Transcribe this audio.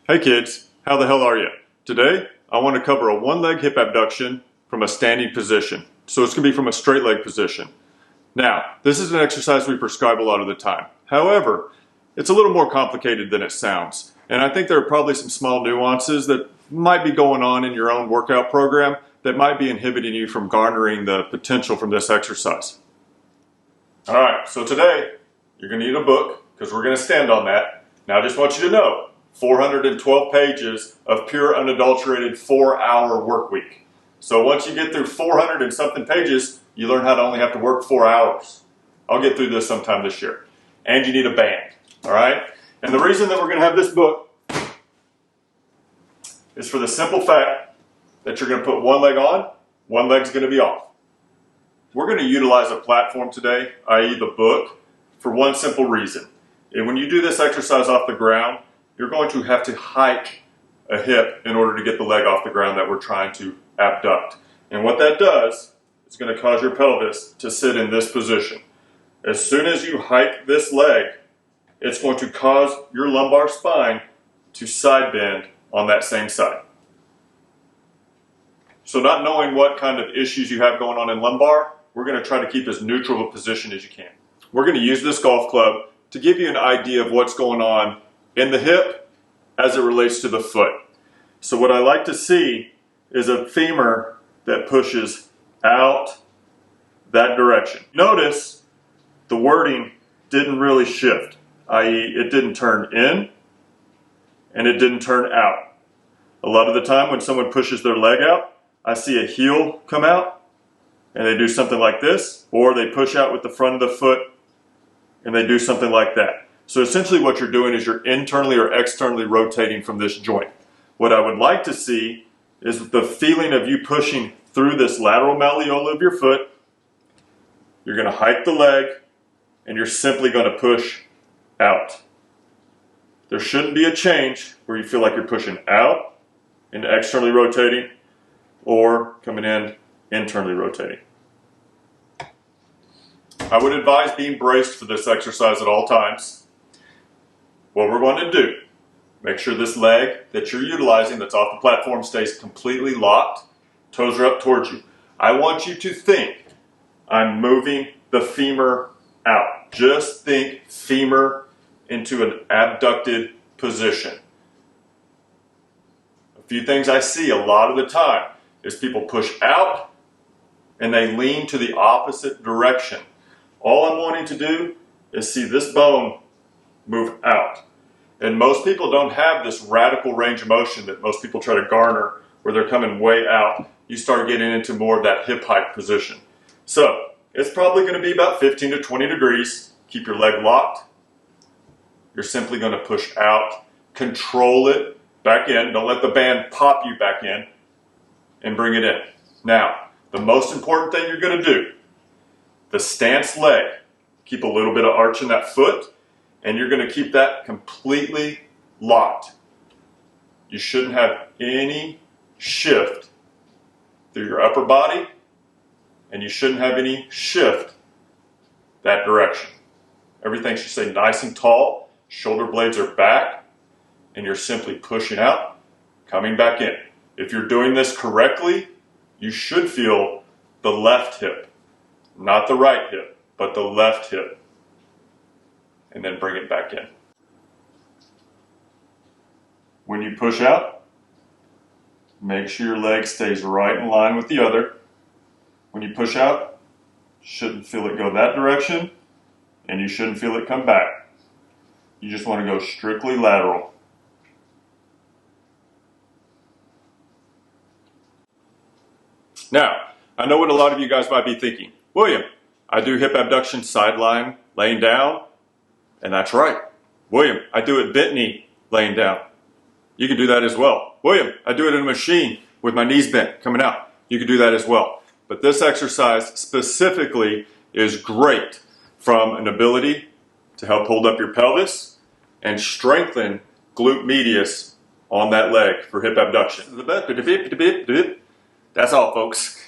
Hey kids, how the hell are you? Today, I want to cover a one-leg hip abduction from a standing position. So it's going to be from a straight leg position. Now, this is an exercise we prescribe a lot of the time. However, it's a little more complicated than it sounds. And I think there are probably some small nuances that might be going on in your own workout program that might be inhibiting you from garnering the potential from this exercise. All right, so today, you're going to need a book because we're going to stand on that. Now, I just want you to know, 412 pages of pure unadulterated 4-hour work week. So once you get through 400 and something pages, you learn how to only have to work 4 hours. I'll get through this sometime this year. And you need a band, all right? And the reason that we're going to have this book is for the simple fact that you're going to put one leg on, one leg's going to be off. We're going to utilize a platform today, i.e. the book, for one simple reason. And when you do this exercise off the ground, you're going to have to hike a hip in order to get the leg off the ground that we're trying to abduct. And what that does is going to cause your pelvis to sit in this position. As soon as you hike this leg, it's going to cause your lumbar spine to side bend on that same side. So not knowing what kind of issues you have going on in lumbar, we're going to try to keep as neutral a position as you can. We're going to use this golf club to give you an idea of what's going on in the hip as it relates to the foot. So what I like to see is a femur that pushes out that direction. Notice the wording didn't really shift, i.e. it didn't turn in and it didn't turn out. A lot of the time when someone pushes their leg out, I see a heel come out and they do something like this, or they push out with the front of the foot and they do something like that. So essentially what you're doing is you're internally or externally rotating from this joint. What I would like to see is the feeling of you pushing through this lateral malleola of your foot. You're going to hike the leg and you're simply going to push out. There shouldn't be a change where you feel like you're pushing out and externally rotating or coming in internally rotating. I would advise being braced for this exercise at all times. What we're going to do, make sure this leg that you're utilizing that's off the platform stays completely locked, toes are up towards you. I want you to think, I'm moving the femur out. Just think femur into an abducted position. A few things I see a lot of the time is people push out and they lean to the opposite direction. All I'm wanting to do is see this bone move out. And most people don't have this radical range of motion that most people try to garner where they're coming way out. You start getting into more of that hip hike position. So it's probably going to be about 15 to 20 degrees. Keep your leg locked. You're simply going to push out, control it back in. Don't let the band pop you back in and bring it in. Now, the most important thing you're going to do, the stance leg. Keep a little bit of arch in that foot. And you're going to keep that completely locked. You shouldn't have any shift through your upper body, and you shouldn't have any shift that direction. Everything should stay nice and tall, shoulder blades are back, and you're simply pushing out, coming back in. If you're doing this correctly, you should feel the left hip, not the right hip, but the left hip. And then bring it back in. When you push out, make sure your leg stays right in line with the other. When you push out, you shouldn't feel it go that direction, and you shouldn't feel it come back. You just want to go strictly lateral. Now, I know what a lot of you guys might be thinking. William, I do hip abduction sideline, laying down. And that's right. William, I do it bent knee, laying down. You can do that as well. William, I do it in a machine with my knees bent, coming out. You can do that as well. But this exercise specifically is great from an ability to help hold up your pelvis and strengthen glute medius on that leg for hip abduction. That's all, folks.